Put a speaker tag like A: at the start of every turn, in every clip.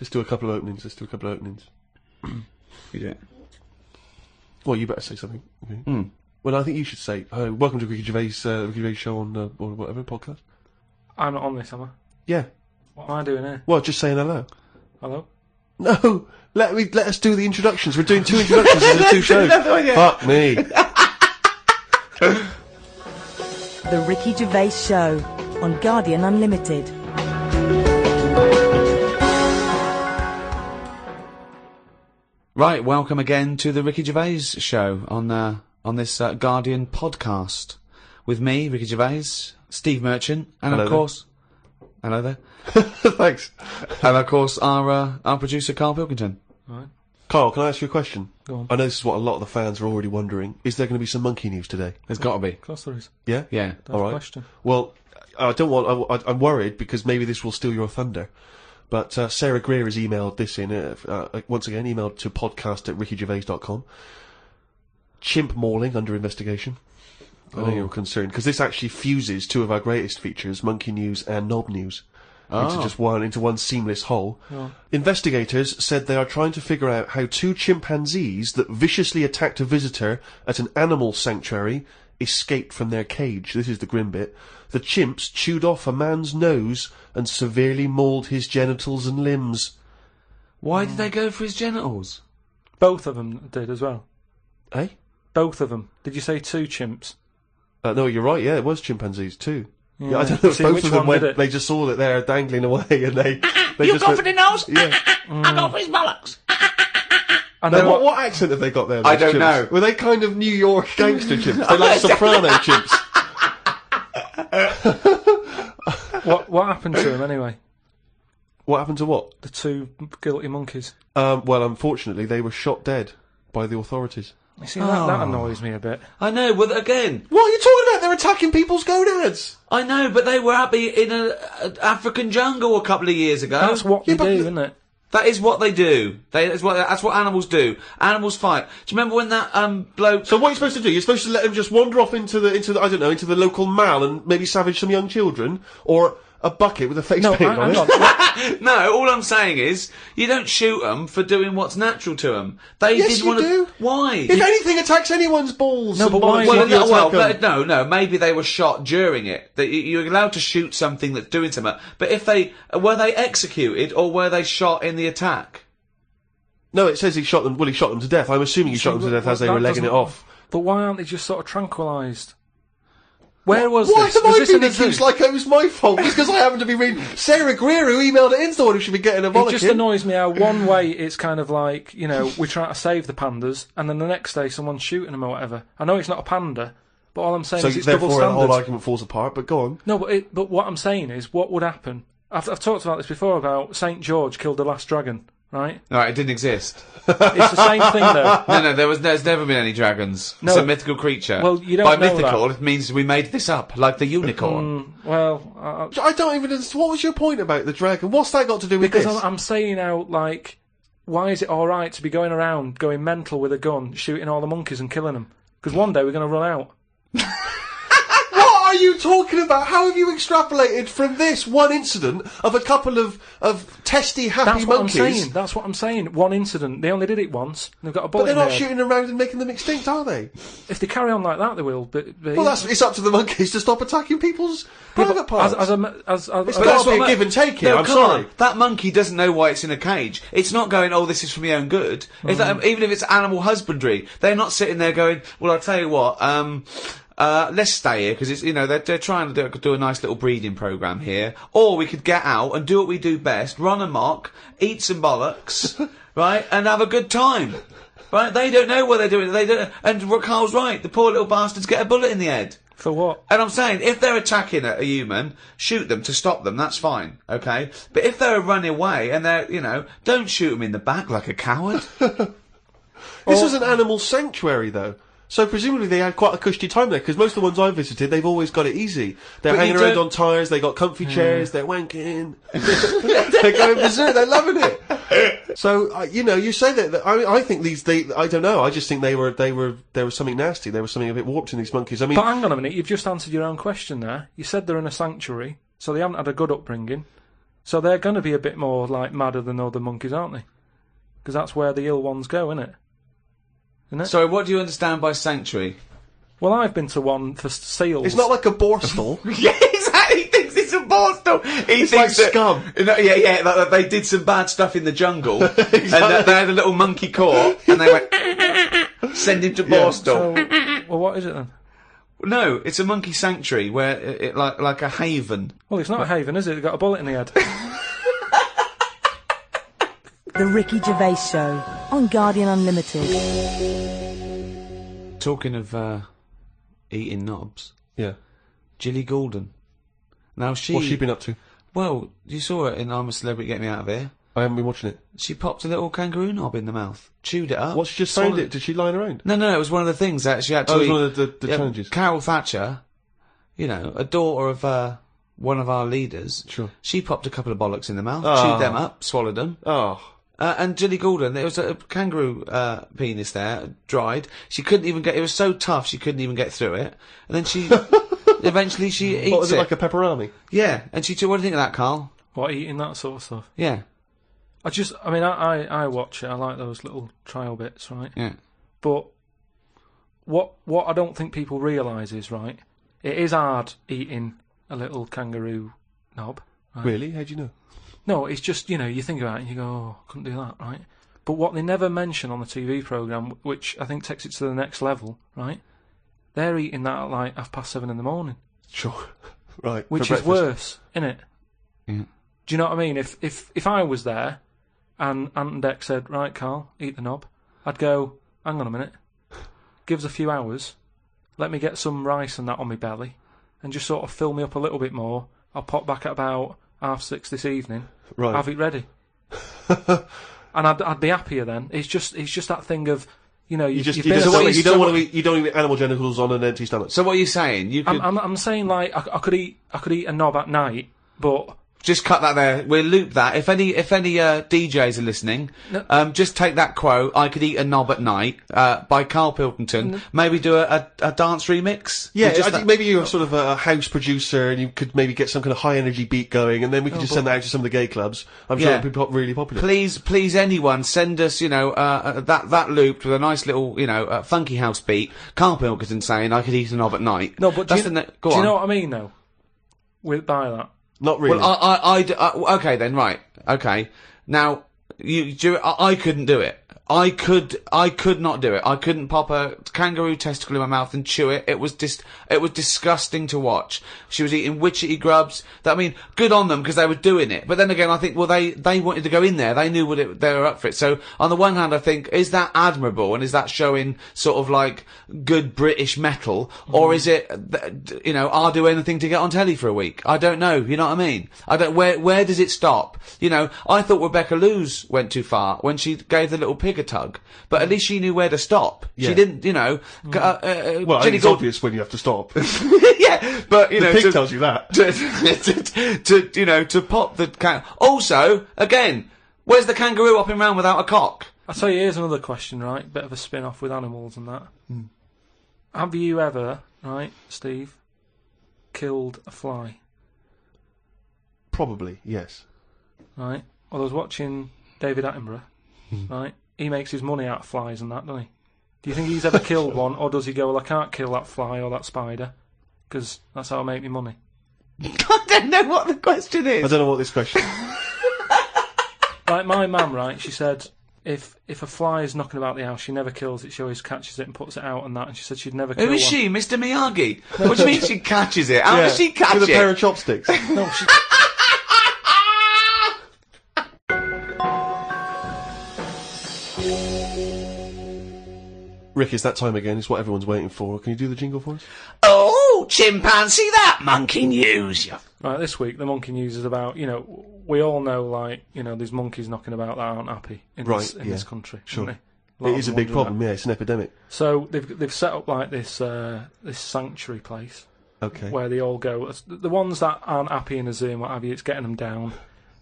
A: Let's do a couple of openings.
B: You do it.
A: Well, you better say something. Okay. Well, I think you should say, welcome to Ricky Gervais show on or whatever podcast.
C: I'm not on this, am I?
A: Yeah.
C: What am I doing here?
A: Well, just saying hello.
C: Hello?
A: No, let us do the introductions. We're doing 2 introductions in the 2 shows. Fuck me.
D: The Ricky Gervais Show on Guardian Unlimited.
B: Right, welcome again to the Ricky Gervais Show on this Guardian podcast with me, Ricky Gervais, Steve Merchant, and
A: Hello
B: of course, hello there.
A: Thanks.
B: And of course, our producer Carl Pilkington.
C: Right.
A: Carl, can I ask you a question?
C: Go on.
A: I know this is what a lot of the fans are already wondering. Is there going to be some monkey news today?
B: There's got to be.
C: Of course there is.
A: Yeah?
B: Yeah.
C: That's
A: All
C: the
A: right.
C: question.
A: Well, I don't want. I'm worried because maybe this will steal your thunder. But Sarah Greer has emailed this in, once again, emailed to podcast@rickygervais.com. Chimp mauling under investigation. I know you're concerned, because this actually fuses 2 of our greatest features, Monkey News and Knob News, into one seamless whole.
C: Oh.
A: Investigators said they are trying to figure out how 2 chimpanzees that viciously attacked a visitor at an animal sanctuary escaped from their cage. This is the grim bit. The chimps chewed off a man's nose and severely mauled his genitals and limbs.
B: Why did they go for his genitals?
C: Both of them did as well.
A: Eh?
C: Both of them. Did you say 2 chimps?
A: No, you're right, yeah, it was chimpanzees too.
C: Yeah,
A: I don't know if
C: see,
A: both
C: which
A: of them
C: one
A: went,
C: did it?
A: they just saw it there dangling away and they
B: You
A: just
B: go
A: went,
B: for the nose?
A: Yeah.
B: I go for his bollocks.
C: And
A: Now,
C: then
A: what accent have they got there?
B: I
A: those
B: don't
A: chimps?
B: know.
A: Were they kind of New York gangster chimps? They're like soprano chimps.
C: what happened to them anyway?
A: What happened to what?
C: The 2 guilty monkeys.
A: Well, unfortunately, they were shot dead by the authorities.
C: You see, that annoys me a bit.
B: I know, but again,
A: What are you talking about? They're attacking people's gonads!
B: I know, but they were happy in an African jungle a couple of years ago.
C: That's what they
A: but
C: do, isn't it?
B: That is what they do. That's what animals do. Animals fight. Do you remember when that bloke?
A: So what are you supposed to do? You're supposed to let them just wander off into the local mall and maybe savage some young children? Or a bucket with a face paint on it?
B: No, all I'm saying is you don't shoot them for doing what's natural to them. They
A: Yes,
B: did
A: you
B: want to.
A: do.
B: Why?
A: If anything attacks anyone's balls,
C: No,
A: and
C: but why-
A: bollocks, you attack 'em.
B: no. Maybe they were shot during it. That you're allowed to shoot something that's doing something. But if they were they executed or were they shot in the attack?
A: No, it says he shot them. Well, he shot them to death. I'm assuming he shot them to death as they were legging it off.
C: But why aren't they just sort of tranquilised? Where was
A: Why
C: this?
A: am
C: Was
A: I
C: this in
A: being
C: the zoo?
A: accused like it was my fault? Just because I happen to be reading Sarah Greer, who emailed it in, the one who should be getting a
C: It
A: bollocking.
C: just annoys me how one way it's kind of like, you know, we're trying to save the pandas, and then the next day someone's shooting them or whatever. I know it's not a panda, but all I'm saying
A: So
C: is it's double
A: therefore, the whole
C: standards.
A: argument falls apart. But go on.
C: No, but what I'm saying is, what would happen? I've talked about this before about St. George killed the last dragon, right?
B: Right, it didn't exist.
C: It's the same thing though.
B: No, there's never been any dragons.
C: No.
B: It's a mythical creature.
C: Well, you don't
B: By
C: know
B: mythical,
C: that.
B: it means we made this up, like the unicorn.
A: I don't even. What was your point about the dragon? What's that got to do with
C: Because
A: this?
C: I'm saying out, like, why is it alright to be going around, going mental with a gun, shooting all the monkeys and killing them? Because one day we're going to run out.
A: What are you talking about? How have you extrapolated from this one incident of a couple of testy, happy
C: That's what
A: monkeys?
C: I'm saying. That's what I'm saying. One incident. They only did it once. They've got a
A: But
C: bullet
A: they're
C: in
A: not
C: their head.
A: shooting around and making them extinct, are they?
C: If they carry on like that, they will. But
A: Well, it's up to the monkeys to stop attacking people's private parts.
C: It's
A: But
C: got
A: that's what give and take here.
B: No,
A: I'm
B: come
A: sorry.
B: on. That monkey doesn't know why it's in a cage. It's not going, oh, this is for my own good. It's that, even if it's animal husbandry, they're not sitting there going, well, I'll tell you what, let's stay here because it's, you know, they're trying to do a nice little breeding program here. Or we could get out and do what we do best, run amok, eat some bollocks, right, and have a good time. Right? They don't know what they're doing. They don't. And Carl's right. The poor little bastards get a bullet in the head.
C: For what?
B: And I'm saying, if they're attacking a human, shoot them to stop them, that's fine, okay? But if they're running away and they're, you know, don't shoot them in the back like a coward.
A: This was an animal sanctuary, though. So presumably they had quite a cushy time there, because most of the ones I've visited, they've always got it easy. They're
B: But
A: hanging
B: you
A: around
B: don't-
A: on tyres, they got comfy chairs, they're wanking. They're going berserk, they're loving it. So, you know, you say that, I think I don't know, I just think there was something nasty, there was something a bit warped in these monkeys. I mean,
C: But hang on a minute. You've just answered your own question there. You said they're in a sanctuary, so they haven't had a good upbringing. So they're going to be a bit more like madder than other monkeys, aren't they? Because that's where the ill ones go, isn't it?
B: Sorry, what do you understand by sanctuary?
C: Well, I've been to one for seals.
A: It's not like a borstal.
B: Yeah, exactly. He thinks it's a borstal.
A: It's like scum.
B: That they did some bad stuff in the jungle, and they had a little monkey court, and they went send him to borstal.
C: So, well, what is it then?
B: No, it's a monkey sanctuary where it like a haven.
C: Well, it's not a haven, is it? It's got a bullet in the head.
D: The Ricky Gervais Show on Guardian Unlimited.
B: Talking of eating knobs,
A: Yeah.
B: Gilly Goulden. Now
A: What's she been up to?
B: Well, you saw her in I'm a Celebrity, Get Me Out of Here.
A: I haven't been watching it.
B: She popped a little kangaroo knob in the mouth, chewed it up.
A: What, she just found it? Did she line around?
B: No, it was one of the things that she had to
A: Oh, it
B: eat.
A: was one of the challenges.
B: Carol Thatcher, a daughter of one of our leaders.
A: Sure.
B: She popped a couple of bollocks in the mouth,
A: Oh.
B: chewed them up, swallowed them.
A: Oh.
B: And Gilly Goulden, there was a kangaroo penis there, dried. She couldn't even it was so tough she couldn't even get through it. And then she, eventually she eats
A: What was it, like a pepperoni?
B: Yeah, and she took, what do you think of that, Carl?
C: What, eating that sort of stuff?
B: Yeah.
C: I watch it. I like those little trial bits, right?
B: Yeah.
C: But what I don't think people realise is, right, it is hard eating a little kangaroo knob. Right?
A: Really? How do you know?
C: No, it's just, you think about it and you go, oh, I couldn't do that, right? But what they never mention on the TV programme, which I think takes it to the next level, right, they're eating that at like 7:30 in the morning.
A: Sure. Right.
C: Which is
A: breakfast.
C: worse, innit?
B: Yeah.
C: Do you know what I mean? If I was there and Ant and Dec said, right, Carl, eat the knob, I'd go, hang on a minute, give us a few hours, let me get some rice and that on my belly, and just sort of fill me up a little bit more. I'll pop back at about 6:30 this evening,
A: Right.
C: have it ready. And I'd be happier then. It's just that thing of,
A: You don't want to eat animal genitals on an empty stomach.
B: So what are you saying? You could
C: I'm saying like I could eat a knob at night, but
B: just cut that there. We'll loop that. If any DJs are listening, just take that quote. I could eat a knob at night by Carl Pilkington. Maybe do a dance remix.
A: Yeah, I think maybe you're sort of a house producer and you could maybe get some kind of high energy beat going, and then we could just send that out to some of the gay clubs. I'm sure it'd be really popular.
B: Please, anyone send us, that looped with a nice little, funky house beat. Carl Pilkington saying I could eat a knob at night.
C: no, but
B: That's
C: do you
B: go on.
C: know what I mean though? By that.
A: Not really.
B: Well, okay then, right. Okay. Now, I couldn't do it. I could not do it. I couldn't pop a kangaroo testicle in my mouth and chew it. It was disgusting to watch. She was eating witchetty grubs. Good on them because they were doing it. But then again, I think, well, they wanted to go in there. They knew they were up for it. So on the one hand, I think, is that admirable and is that showing sort of like good British metal, or is it, I'll do anything to get on telly for a week? I don't know. You know what I mean? Where does it stop? I thought Rebecca Lewis went too far when she gave the little pig a tug, but at least she knew where to stop.
A: Yeah.
B: She didn't,
A: well, I think it's obvious when you have to stop.
B: Yeah, but
A: the pig tells you that.
B: To pop the can. Also, again, where's the kangaroo hopping around without a cock?
C: I'll tell you, here's another question, right? Bit of a spin-off with animals and that. Have you ever, right, Steve, killed a fly?
A: Probably, yes.
C: Right? Well, I was watching David Attenborough, right? He makes his money out of flies and that, doesn't he? Do you think he's ever killed one, or does he go, well, I can't kill that fly or that spider, because that's how I make my money?
B: I don't know what the question is.
A: I don't know what this question is.
C: Like, my mum, right, she said, if a fly is knocking about the house, she never kills it, she always catches it and puts it out and that, and she said she'd never kill
B: Who is
C: one.
B: she, Mr. Miyagi? What do you mean she catches it? How does she catch it?
A: With a pair of chopsticks.
C: No, she...
A: Rick, it's that time again. It's what everyone's waiting for. Can you do the jingle for us?
B: Oh, chimpanzee, that monkey news.
C: Right, this week, the monkey news is about, we all know, like, there's monkeys knocking about that aren't happy in this country.
A: Sure.
C: It
A: is a big problem, yeah, it's an epidemic.
C: So they've set up, like, this sanctuary place.
A: Okay.
C: Where they all go. The ones that aren't happy in a zoo and what have you, it's getting them down.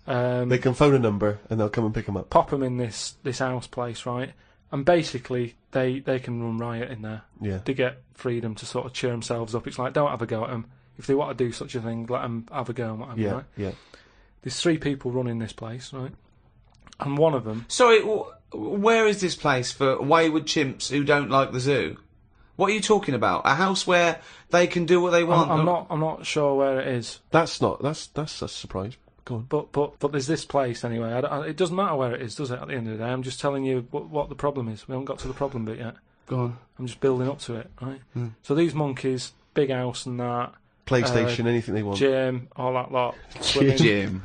A: They can phone a number and they'll come and pick them up.
C: Pop them in this house place, right? And basically, they can run riot in there.
A: Yeah.
C: To get freedom to sort of cheer themselves up. It's like, don't have a go at them. If they want to do such a thing, let them have a go and what have you, right?
A: Yeah.
C: There's 3 people running this place, right? And one of them...
B: Sorry, where is this place for wayward chimps who don't like the zoo? What are you talking about? A house where they can do what they want?
C: I'm not sure where it is.
A: That's a surprise. Go on.
C: But there's this place anyway. It doesn't matter where it is, does it? At the end of the day, I'm just telling you what the problem is. We haven't got to the problem bit yet.
A: Go on.
C: I'm just building up to it, right? So these monkeys, big house and that.
A: PlayStation, anything they want.
C: Gym, all that lot. Swimming.
B: Gym.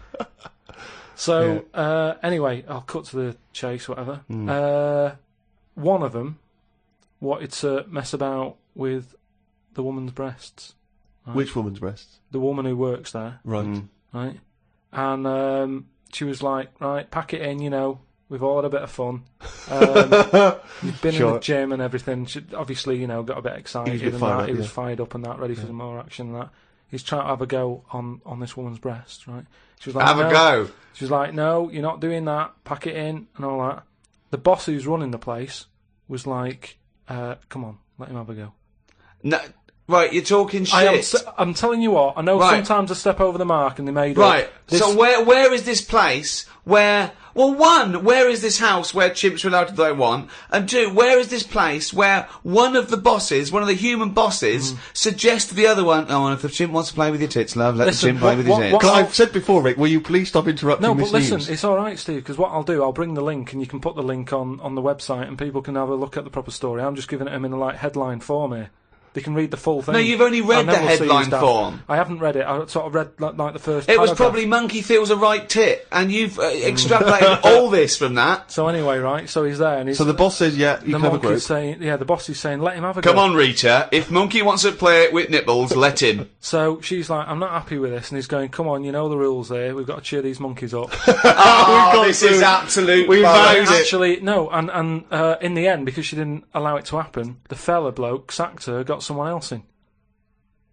C: So, anyway, I'll cut to the chase, whatever. One of them wanted to mess about with the woman's breasts. Right?
A: Which woman's breasts?
C: The woman who works there.
A: Right.
C: Right? And she was like, right, pack it in, we've all had a bit of fun. You've been in the gym and everything. She obviously, got a bit excited and that. He was fired up and that, ready for some more action and that. He's trying to have a go on this woman's breast, right? She was like,
B: have a go.
C: She was like, no, you're not doing that. Pack it in and all that. The boss who's running the place was like, come on, let him have a go.
B: No, right, you're talking shit.
C: I'm telling you what, I know sometimes I step over the mark and they made
B: Right,
C: up. This...
B: so where is this place where... Well, 1, where is this house where chimps are allowed to do what they want? And 2, where is this place where one of the bosses, one of the human bosses, suggests to the other one, oh, and if the chimp wants to play with your tits, love, let the chimp play with his tits.
A: I've said before, Rick, will you please stop interrupting Miss
C: listen,
A: News?
C: it's alright, Steve, because what I'll do, I'll bring the link and you can put the link on the website and people can have a look at the proper story. I'm just giving it them in a headline form here. They can read the full thing.
B: No, you've only read the headline form.
C: I haven't read it. I sort of read like the first
B: It
C: paragraph.
B: was probably monkey feels a right tit, and you've extrapolated all this from that.
C: So anyway, right, so he's there and he's...
A: So the boss says, yeah, you can have a group.
C: The boss is saying, let him have a go.
B: Come on, Rita, if monkey wants to play with nipples, let him.
C: So she's like, I'm not happy with this, and he's going, come on, you know the rules here, we've got to cheer these monkeys up.
B: This is absolute
A: We
B: bollocks.
C: Actually, no, and in the end, because she didn't allow it to happen, the fella bloke sacked her, got someone else in.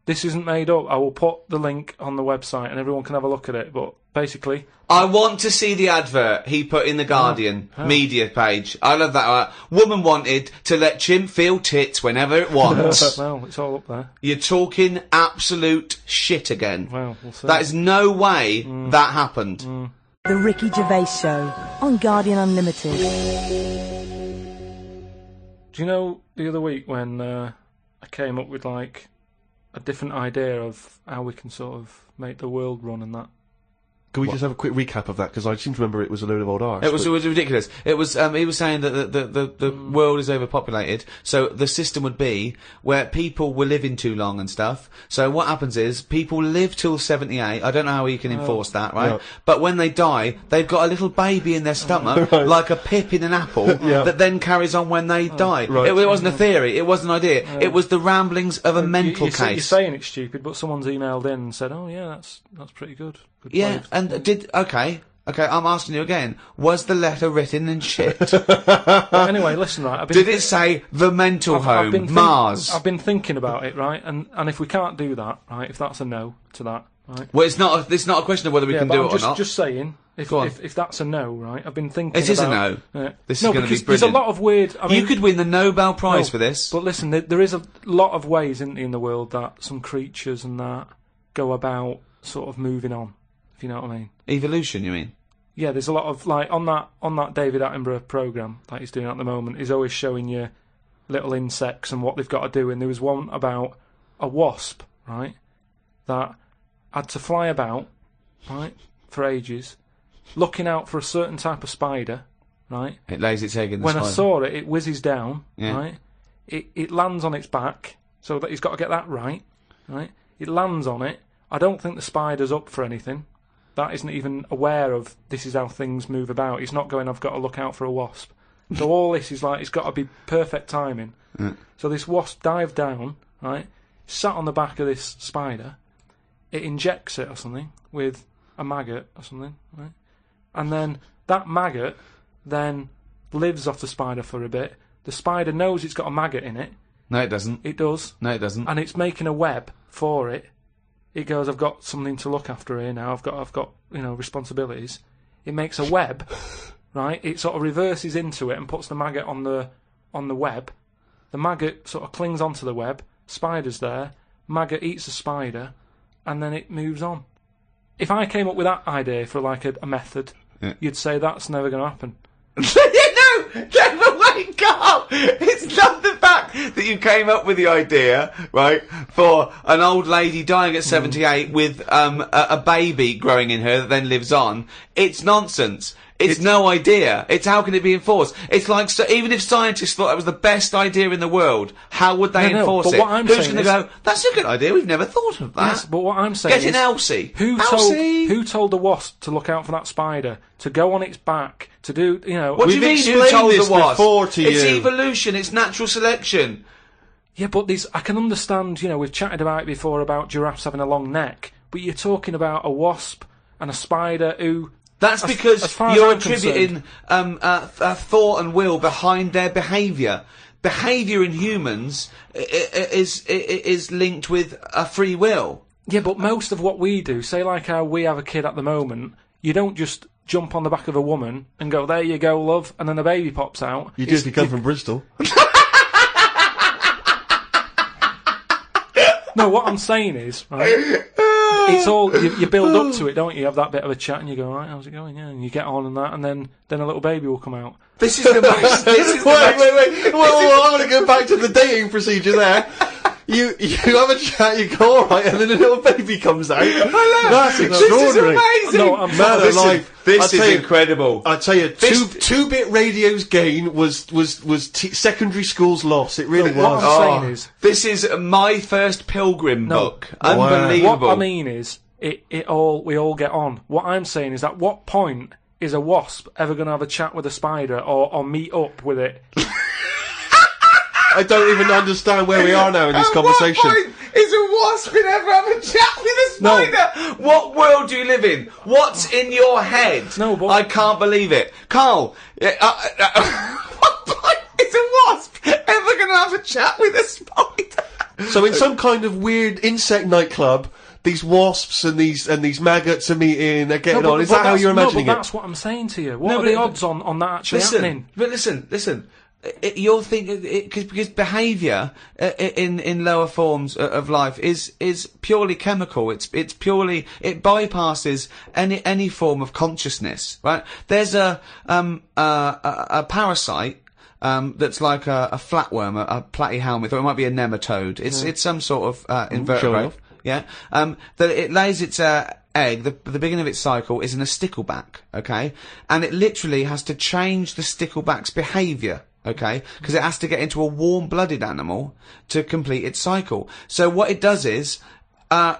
C: This isn't made up. I will put the link on the website and everyone can have a look at it, but basically...
B: I want to see the advert he put in the Guardian media page. I love that. Woman wanted to let chimp feel tits whenever it wants.
C: Well, it's all up there.
B: You're talking absolute shit again.
C: Well, we'll see.
B: That is no way that happened.
D: The Ricky Gervais Show on Guardian Unlimited.
C: Do you know the other week when I came up with, like, a different idea of how we can sort of make the world run and that?
A: Can we just have a quick recap of that? Because I seem to remember it was a load of old arse.
B: It was ridiculous. It was he was saying that the world is overpopulated, so the system would be where people were living too long and stuff. So what happens is people live till 78. I don't know how you can enforce that, right?
A: Yeah.
B: But when they die, they've got a little baby in their stomach, like a pip in an apple, that then carries on when they die.
A: Right.
B: It wasn't a theory. It wasn't an idea. It was the ramblings of a mental case.
C: You're saying it's stupid, but someone's emailed in and said, "Oh yeah, that's pretty good." Good
B: Yeah,
C: place.
B: and okay, I'm asking you again. Was the letter written in shit?
C: But anyway, listen, right.
B: Did it say the mental home, Mars?
C: I've been thinking about it, right, and if we can't do that, right, if that's a no to that, right.
B: Well, it's not a question of whether we can do it or not.
C: Just saying, if that's a no, right, I've been thinking.
B: It is a no. This is going to be brilliant.
C: There's a lot of weird. I mean,
B: you could win the Nobel Prize for this.
C: But listen, there is a lot of ways in the world that some creatures and that go about sort of moving on. If you know what I mean.
B: Evolution, you mean?
C: Yeah, there's a lot of, like, on that David Attenborough programme that he's doing at the moment, he's always showing you little insects and what they've got to do, and there was one about a wasp, right, that had to fly about, right, for ages, looking out for a certain type of spider, right?
B: It lays its egg in the
C: When
B: spider.
C: I saw it, it whizzes down, right? It lands on its back, so that he's got to get that right? It lands on it. I don't think the spider's up for anything. That isn't even aware of this is how things move about. He's not going, I've got to look out for a wasp. So all this is like, it's got to be perfect timing. So this wasp dived down, right, sat on the back of this spider, it injects it or something with a maggot or something, right? And then that maggot then lives off the spider for a bit. The spider knows it's got a maggot in it.
B: No, it doesn't.
C: It does.
B: No, it doesn't.
C: And it's making a web for it. It goes, I've got something to look after here now. I've got responsibilities. It makes a web, right? It sort of reverses into it and puts the maggot on the web. The maggot sort of clings onto the web. Spider's there. Maggot eats the spider, and then it moves on. if I came up with that idea for like a method, you'd say that's never going to happen.
B: No, wake up! It's not the fact that you came up with the idea, right, for an old lady dying at 78 with a baby growing in her that then lives on. It's nonsense. It's no idea. It's how can it be enforced? It's like, so even if scientists thought that was the best idea in the world, how would they enforce
C: but
B: it?
C: what I'm
B: Who's
C: saying
B: going to go, that's a good idea, we've never thought of that.
C: Yes, but what I'm saying
B: Get in Elsie.
C: Who told the wasp to look out for that spider, to go on its back, to do, you know...
B: What do you
A: We've
B: mean, who told
A: explained
B: the
A: this
B: wasp?
A: before to
B: It's
A: you.
B: evolution, it's natural selection.
C: Yeah, but I can understand, you know, we've chatted about it before about giraffes having a long neck, but you're talking about a wasp and a spider who...
B: That's
C: as
B: because
C: far as
B: you're
C: I'm
B: attributing thought and will behind their behaviour. Behaviour in humans is linked with a free will.
C: Yeah, but most of what we do, say like how we have a kid at the moment, you don't just jump on the back of a woman and go, there you go, love, and then a baby pops out.
A: You do if you come from Bristol.
C: No, what I'm saying is, right, it's all, you build up to it, don't you? You have that bit of a chat and you go, right, how's it going? Yeah, and you get on and that, and then a little baby will come out.
B: This is the most...
A: Wait. Well, I want to go back to the dating procedure there. You have a chat, you go, alright, and then a little baby comes out. That's extraordinary.
B: This is amazing.
C: No, I'm sorry.
B: This is incredible.
A: I tell you, two-bit radio's gain was secondary school's loss. It really was.
C: What I'm saying is...
B: This is my first Pilgrim book.
A: Wow.
B: Unbelievable.
C: What I mean is, we all get on. What I'm saying is, at what point is a wasp ever going to have a chat with a spider or meet up with it?
A: I don't even understand where we are now in this conversation.
B: What point is a wasp going to ever have a chat with a spider? What world do you live in? What's in your head?
C: No, but...
B: I can't believe it. Carl, what point is a wasp ever going to have a chat with a spider?
A: So in some kind of weird insect nightclub, these wasps and these maggots are meeting, they're getting on. Is that how you're imagining
C: no,
A: it?
C: but that's what I'm saying to you. What are the odds on that actually happening?
B: But listen. You're thinking because behaviour in lower forms of life is purely chemical. It's purely, it bypasses any form of consciousness. Right? There's a parasite that's like a flatworm, a platyhelminth, or it might be a nematode. It's some sort of invertebrate. Yeah. That it lays its egg. The beginning of its cycle is in a stickleback. Okay, and it literally has to change the stickleback's behaviour. Okay, because it has to get into a warm-blooded animal to complete its cycle. So what it does is,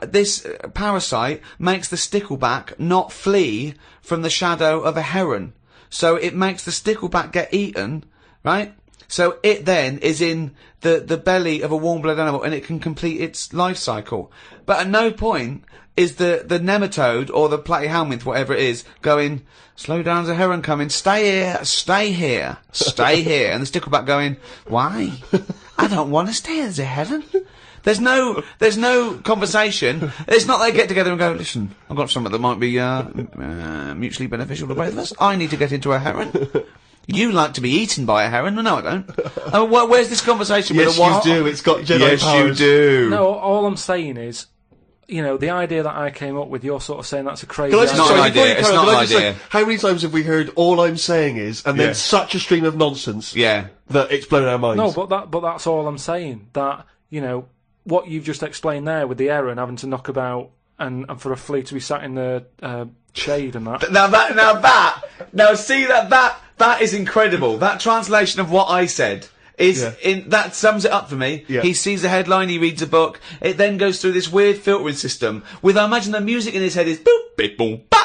B: this parasite makes the stickleback not flee from the shadow of a heron. So it makes the stickleback get eaten, right? So it then is in the belly of a warm-blooded animal and it can complete its life cycle. But at no point is the nematode or the platyhelminth, whatever it is, going, slow down, there's a heron coming, stay here. And the stickleback going, why? I don't want to stay, there's a heron. There's no conversation. It's not they get together and go, listen, I've got something that might be mutually beneficial to both of us. I need to get into a heron. You like to be eaten by a heron? No, I don't. Where's this conversation with a wasp?
A: Yes, you do. It's got Jedi powers.
B: Yes, you do.
C: No, all I'm saying is, you know, the idea that I came up with, you're sort of saying that's a crazy
A: Can I just,
B: It's not
A: sorry,
B: an idea,
A: before you
B: it's
A: carry on,
B: not
A: can I
B: an
A: just
B: idea.
A: say, how many times have we heard all I'm saying is, and then such a stream of nonsense
B: Yeah.
A: that it's blown our minds?
C: No, but that's all I'm saying. That, you know, what you've just explained there with the heron having to knock about and for a flea to be sat in the shade and that.
B: That is incredible. That translation of what I said that sums it up for me.
A: Yeah.
B: He sees the headline, he reads a book. It then goes through this weird filtering system with, I imagine the music in his head is boop, beep, boom, ba,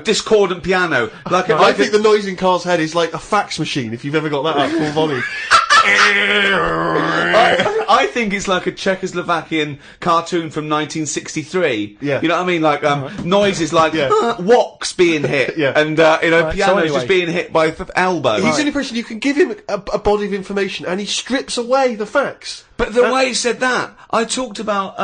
B: discordant piano.
A: I think the noise in Carl's head is like a fax machine, if you've ever got that at full volume.
B: I think it's like a Czechoslovakian cartoon from 1963.
A: Yeah.
B: You know what I mean? Like, noises like, woks being hit.
A: Yeah.
B: And, pianos just being hit by elbow.
A: He's the only person, you can give him a body of information and he strips away the facts.
B: But the way he said that, I talked about,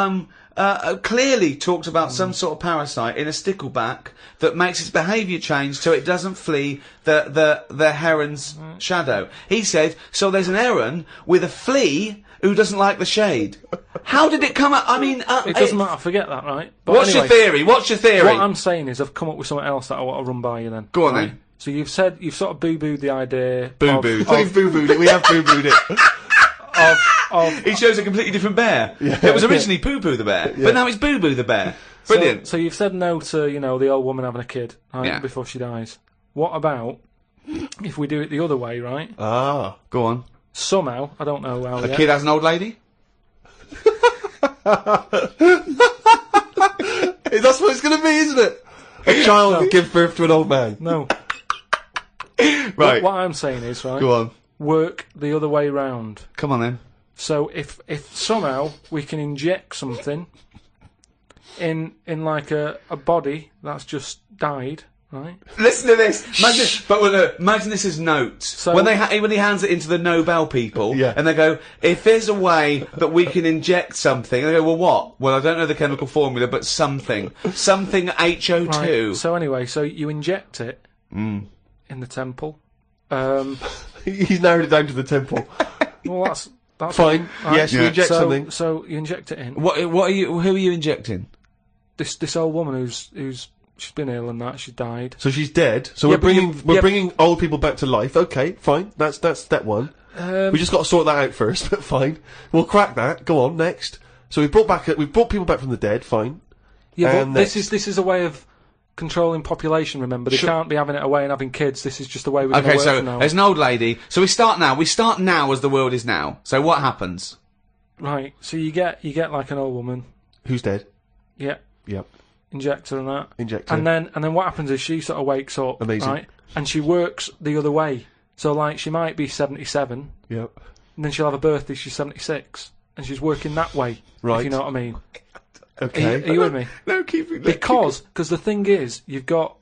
B: clearly talked about some sort of parasite in a stickleback that makes its behaviour change so it doesn't flee the heron's shadow. He said, so there's an heron with a flea who doesn't like the shade. How did it come up? I mean,
C: It doesn't matter, forget that, right? But
B: what's
C: anyway,
B: your theory? What's your theory?
C: What I'm saying is I've come up with something else that I want to run by you then.
B: Go on
C: right?
B: then.
C: So you've sort of boo-booed the idea.
B: Boo-booed.
A: We've boo-booed it. We have boo-booed it.
B: He shows a completely different bear.
A: Yeah.
B: It was originally Poo-Poo the bear, but now it's Boo-Boo the bear. Brilliant.
C: So you've said no to, the old woman having a kid, right,
B: Yeah.
C: before she dies. What about if we do it the other way, right?
A: Ah.
B: Go on.
C: Somehow, I don't know how
B: A
C: yet.
B: kid has an old lady?
A: That's what it's going to be, isn't it? A child gives birth to an old man.
C: No.
B: Right.
C: What I'm saying is, right,
B: Go on.
C: work the other way round.
B: Come on then.
C: So if somehow we can inject something in like a body that's just died, right?
B: Listen to this. Imagine this as notes.
C: So-
B: when he hands it into the Nobel people,
A: Yeah.
B: and they go, if there's a way that we can inject something, and they go, well, what? Well, I don't know the chemical formula, but something HO2.
C: Right. So anyway, so you inject it in the temple.
A: He's narrowed it down to the temple.
C: Well, that's
A: Fine.
C: right.
A: Yes, we inject something.
C: So you inject it in.
B: Who are you injecting?
C: This old woman who's she's been ill and that she's died.
A: So she's dead. So
C: Yeah,
A: we're bringing old people back to life. Okay, fine. That's step one. We just got to sort that out first. But fine, we'll crack that. Go on next. So we brought people back from the dead. Fine.
C: Yeah,
A: And
C: but
A: next.
C: this is a way of controlling population. Remember, they can't be having it away and having kids. This is just the way we're going to
B: Okay,
C: work
B: so
C: from now.
B: there's an old lady. So we start now. We start now as the world is now. So what happens?
C: Right. So you get like an old woman.
A: Who's dead?
C: Yeah.
A: Yep.
C: Inject her and that.
A: Inject her.
C: And then what happens is she sort of wakes up.
A: Amazing.
C: Right. And she works the other way. So like she might be 77,
A: Yep.
C: and then she'll have a birthday. She's 76, and she's working that way.
A: Right.
C: If you know what I mean.
A: Okay.
C: Are you with me?
B: No, keep it.
C: Because the thing is, you've got.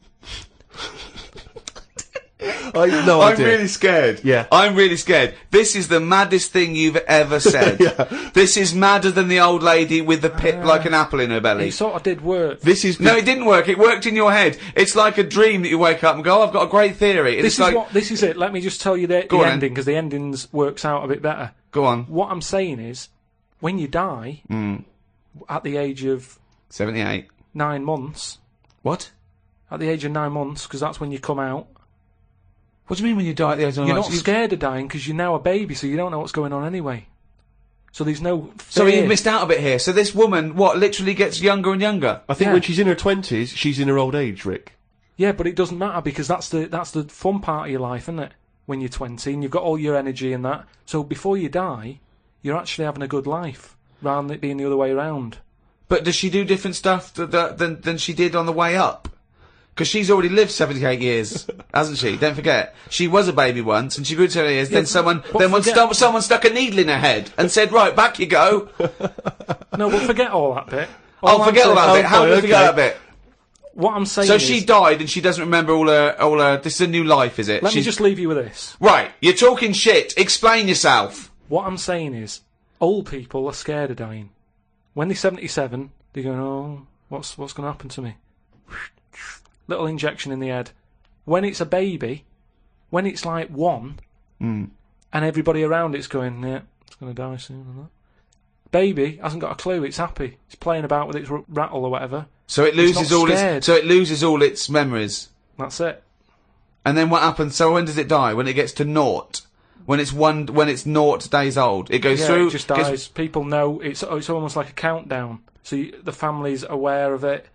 A: I've no
B: I'm
A: idea.
B: really scared.
A: Yeah.
B: I'm really scared. This is the maddest thing you've ever said.
A: Yeah.
B: This is madder than the old lady with the pit like an apple in her belly.
C: It sort of did work.
A: This is
B: No, it didn't work. It worked in your head. It's like a dream that you wake up and go, oh, I've got a great theory. And
C: This
B: it's
C: is
B: like,
C: this is it. Let me just tell you the
B: Go on then.
C: ending, because the endings works out a bit better.
B: go on.
C: What I'm saying is, when you die at the age of
B: 78.
C: 9 months,
B: What?
C: at the age of 9 months, because that's when you come out.
B: What do you mean when you die at the age of
C: You're
B: nine?
C: not scared of dying because you're now a baby, so you don't know what's going on anyway. So there's no
B: So
C: fear.
B: you missed out a bit here. So this woman, what, literally gets younger and younger?
A: I think
C: Yeah.
A: when she's in her 20s, she's in her old age, Rick.
C: Yeah, but it doesn't matter because that's the fun part of your life, isn't it? When you're 20 and you've got all your energy and that. So before you die, you're actually having a good life rather than it being the other way around.
B: But does she do different stuff than she did on the way up? Because she's already lived 78 years, hasn't she? Don't forget. She was a baby once, and she grew to 78 years, then someone stuck a needle in her head and said, right, back you go.
C: No, but forget all that bit.
B: I'll forget all that bit. How do we
A: okay.
B: forget that bit?
C: What I'm saying
B: So
C: is...
B: she died and she doesn't remember all her, this is a new life, is it?
C: Let me just leave you with this.
B: Right, you're talking shit. Explain yourself.
C: What I'm saying is, old people are scared of dying. When they're 77, they're going, oh, what's going to happen to me? Little injection in the head. When it's a baby, when it's like 1, and everybody around it's going, yeah, it's going to die soon and that. Baby hasn't got a clue, it's happy. It's playing about with its rattle or whatever.
B: So it loses
C: not
B: all
C: scared.
B: its, so it loses all its memories.
C: That's it.
B: And then what happens? So when does it die? When it gets to naught? When it's 0 days old? It goes
C: Yeah,
B: through.
C: it just dies. People know, it's almost like a countdown. So the family's aware of it.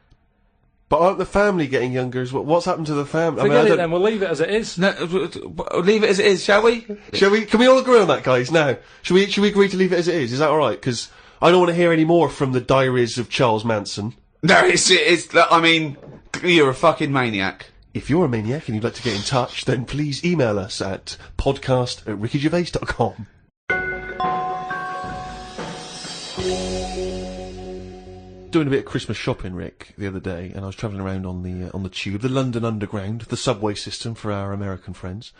A: But aren't the family getting younger as well? What's happened to the family?
C: Forget it then, we'll leave it as it is.
B: No, leave it as it is, shall we?
A: Shall we? Can we all agree on that, guys? Now, should we agree to leave it as it is? Is that all right? Because I don't want to hear any more from the diaries of Charles Manson.
B: No, it's. I mean, you're a fucking maniac.
A: If you're a maniac and you'd like to get in touch, then please email us at podcast@rickygervais.com. doing a bit of Christmas shopping, Rick, the other day, and I was travelling around on the tube, the London Underground, the subway system for our American friends.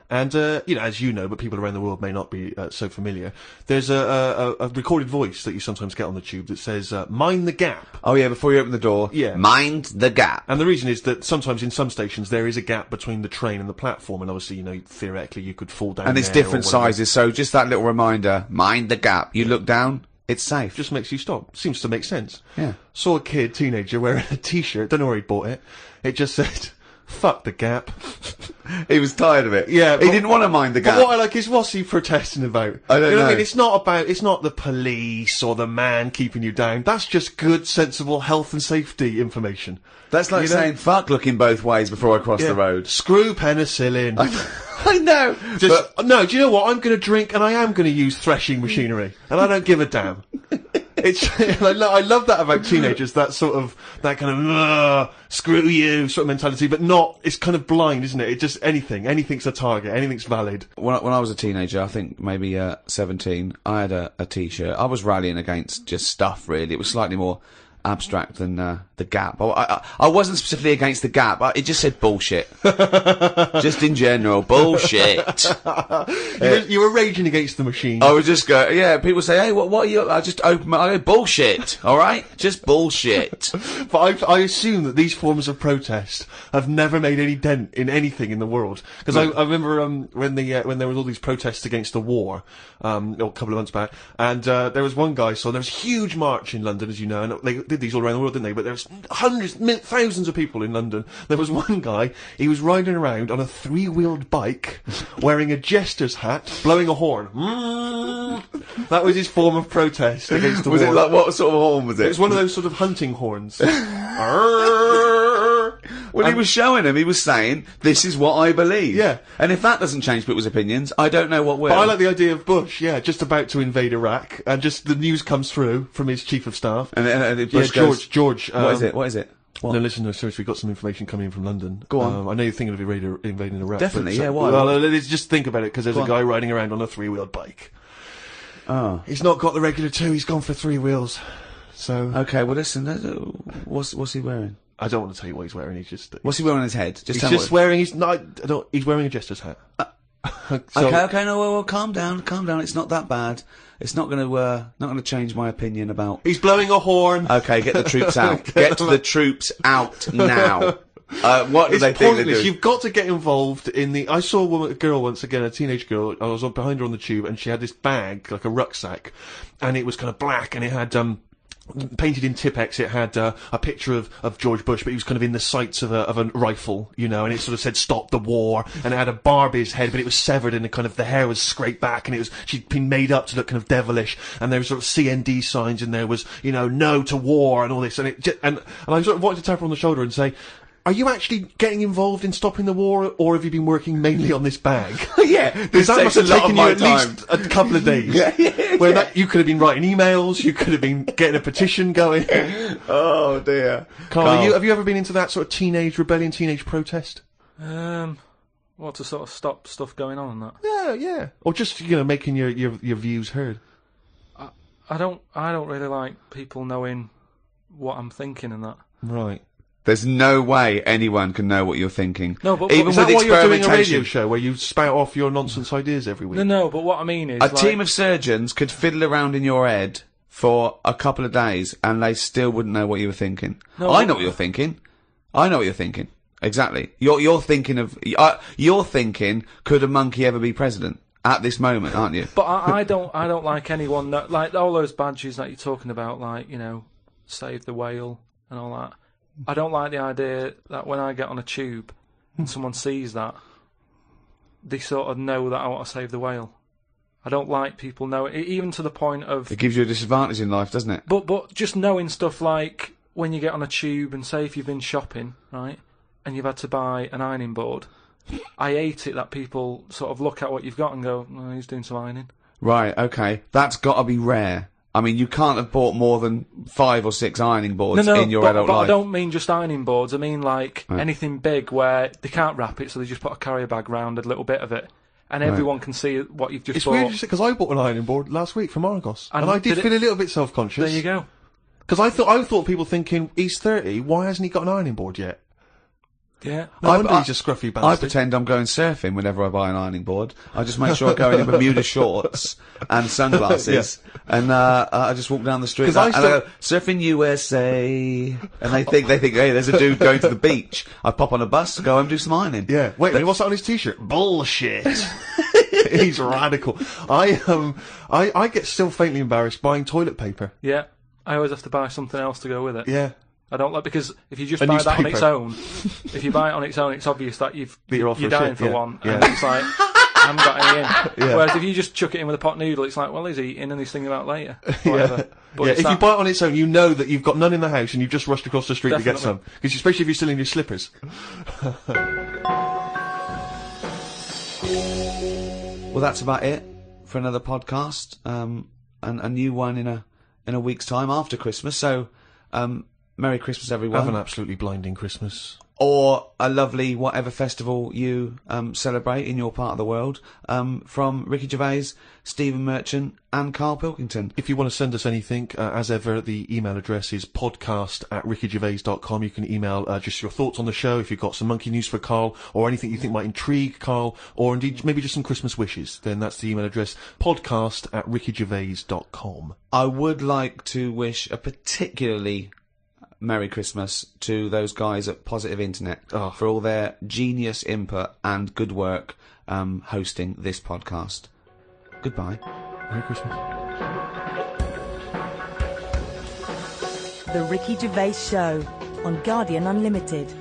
A: And, as you know, but people around the world may not be so familiar, there's a recorded voice that you sometimes get on the tube that says, mind the gap.
B: Oh yeah, before you open the door,
A: Yeah.
B: mind the gap.
A: And the reason is that sometimes in some stations there is a gap between the train and the platform, and obviously, theoretically you could fall down
B: And it's
A: there or
B: different
A: whatever.
B: sizes, so just that little reminder, mind the gap. You look down, it's safe.
A: Just makes you stop. Seems to make sense.
B: Yeah.
A: Saw a teenager, wearing a t-shirt, don't know where he bought it. It just said, fuck the gap.
B: He was tired of it.
A: Yeah,
B: he
A: but-
B: didn't want to mind the gap.
A: But what I like is, what's he protesting about?
B: I don't
A: You know what I
B: know.
A: mean? It's not the police or the man keeping you down. That's just good, sensible health and safety information.
B: That's like
A: You know?
B: saying fuck looking both ways before I cross
A: Yeah.
B: the road.
A: Screw penicillin.
B: I know.
A: No, do you know what? I'm going to drink and I am going to use threshing machinery. And I don't give a damn. I love that about teenagers, that kind of, screw you sort of mentality, but it's kind of blind, isn't it? It just, anything's a target, anything's valid.
B: When I was a teenager, I think maybe 17, I had a t-shirt. I was rallying against just stuff, really. It was slightly more abstract than the gap. I wasn't specifically against the gap. It just said bullshit. Just in general, bullshit.
A: You were raging against the machine.
B: I would just go, yeah, people say, hey, what are you, I just open my, I go, bullshit, alright? Just bullshit.
A: But I assume that these forms of protest have never made any dent in anything in the world. Because I remember when there was all these protests against the war, a couple of months back, and there was one guy, so there was a huge march in London, as you know, and they did these all around the world, didn't they? But there was hundreds, thousands of people in London. There was one guy, he was riding around on a 3-wheeled bike, wearing a jester's hat, blowing a horn. That was his form of protest against the war.
B: Was it like, what sort of horn was it?
A: It was one of those sort of hunting horns.
B: Well, he was showing him, he was saying, this is what I believe.
A: Yeah.
B: And if that doesn't change people's opinions, I don't know what will.
A: But I like the idea of Bush, just about to invade Iraq, and just the news comes through from his chief of staff.
B: And Bush goes,
A: George.
B: what is it? What is it? What?
A: No, listen, no, seriously, we've got some information coming in from London.
B: Go on.
A: I know you're thinking of invading Iraq.
B: Definitely,
A: but,
B: yeah, why?
A: Well, let's just think about it, because there's
B: Go
A: a
B: on.
A: guy riding around on a 3-wheeled bike.
B: Oh.
A: He's not got the regular 2, he's gone for 3 wheels. So...
B: Okay, well listen, what's he wearing?
A: I don't want to tell you what he's wearing,
B: What's he wearing on his head? Just
A: he's
B: tell me
A: just
B: what-
A: wearing, he's wearing a jester's hat. So-
B: Okay, no, well, calm down, it's not that bad. It's not gonna change my opinion about...
A: He's blowing a horn.
B: Okay, get the troops out. Get the troops out now. What do
A: It's
B: they think they're
A: pointless.
B: doing?
A: You've got to get involved in the... I saw a girl once again, a teenage girl. I was behind her on the tube, and she had this bag, like a rucksack, and it was kind of black, and it had painted in Tipex. It had a picture of George Bush, but he was kind of in the sights of a rifle, and it sort of said "Stop the War," and it had a Barbie's head, but it was severed, and the hair was scraped back, and she'd been made up to look kind of devilish, and there was sort of CND signs, and there was no to war and all this, and I sort of wanted to tap her on the shoulder and say, are you actually getting involved in stopping the war, or have you been working mainly on this bag?
B: Yeah,
A: Because that must have taken you at least a couple of days. Where you could have been writing emails, you could have been getting a petition going.
B: Oh dear.
A: Carl, have you ever been into that sort of teenage rebellion, teenage protest?
C: What, to sort of stop stuff going on and that?
A: Yeah. Or just, making your views heard.
C: I don't really like people knowing what I'm thinking and that.
A: Right.
B: There's no way anyone can know what you're thinking.
C: No, but
B: even
A: Is
B: with
A: that why you're doing a radio
B: experimentation.
A: show where you spout off your nonsense ideas every week?
C: No, but what I mean is...
B: A team of surgeons could fiddle around in your head for a couple of days and they still wouldn't know what you were thinking.
C: No,
B: I know what you're thinking. I know what you're thinking. Exactly. You're thinking of... you're thinking, could a monkey ever be president? At this moment, aren't you?
C: But I don't like anyone that... Like, all those badges that you're talking about, like, Save the Whale and all that. I don't like the idea that when I get on a tube and someone sees that, they sort of know that I want to save the whale. I don't like people knowing, even to the point of...
B: It gives you a disadvantage in life, doesn't it?
C: But just knowing stuff like when you get on a tube and say if you've been shopping, right, and you've had to buy an ironing board, I hate it that people sort of look at what you've got and go, oh, he's doing some ironing.
B: Right, okay. That's got to be rare. I mean, you can't have bought more than 5 or 6 ironing boards in your adult
C: but
B: life.
C: I don't mean just ironing boards. I mean, like, anything big where they can't wrap it, so they just put a carrier bag round a little bit of it, and everyone can see what you've just
A: It's
C: bought.
A: weird because I bought an ironing board last week from Argos, and I did feel a little bit self-conscious.
C: There you go.
A: Because I thought people thinking, he's 30, why hasn't he got an ironing board yet?
C: Yeah.
A: No wonder he's a scruffy
B: I
A: bastard.
B: pretend I'm going surfing whenever I buy an ironing board. I just make sure I go in Bermuda shorts and sunglasses, and I just walk down the street and I go, surfing USA, and they think, hey, there's a dude going to the beach. I pop on a bus, go home, do some ironing.
A: Yeah. Wait a minute, what's that on his t-shirt? Bullshit. He's radical. I get still faintly embarrassed buying toilet paper.
C: Yeah. I always have to buy something else to go with it.
A: Yeah.
C: I don't like, because if you just
A: A
C: buy that on
A: newspaper.
C: its own, if you buy it on its own, it's obvious that
A: you're off for
C: you're
A: a
C: dying
A: shit,
C: for
A: yeah.
C: one,
A: Yeah.
C: and it's like, I haven't got any in.
A: Yeah.
C: Whereas if you just chuck it in with a pot noodle, it's like, well, he's eating and he's thinking about later. Whatever. But
A: Yeah,
C: it's
A: if you
C: that-
A: buy it on its own, you know that you've got none in the house and you've just rushed across the street to get some.
C: Definitely.
A: Because especially if you're still in your slippers.
B: Well, that's about it for another podcast, and a new one in a week's time after Christmas. So, Merry Christmas, everyone.
A: Have an absolutely blinding Christmas.
B: Or a lovely whatever festival you celebrate in your part of the world. From Ricky Gervais, Stephen Merchant, and Carl Pilkington.
A: If you want to send us anything, as ever, the email address is podcast@rickygervais.com. You can email just your thoughts on the show, if you've got some monkey news for Carl, or anything you think might intrigue Carl, or indeed maybe just some Christmas wishes. Then that's the email address, podcast@rickygervais.com.
B: I would like to wish a particularly Merry Christmas to those guys at Positive Internet for all their genius input and good work hosting this podcast. Goodbye.
A: Merry Christmas.
D: The Ricky Gervais Show on Guardian Unlimited.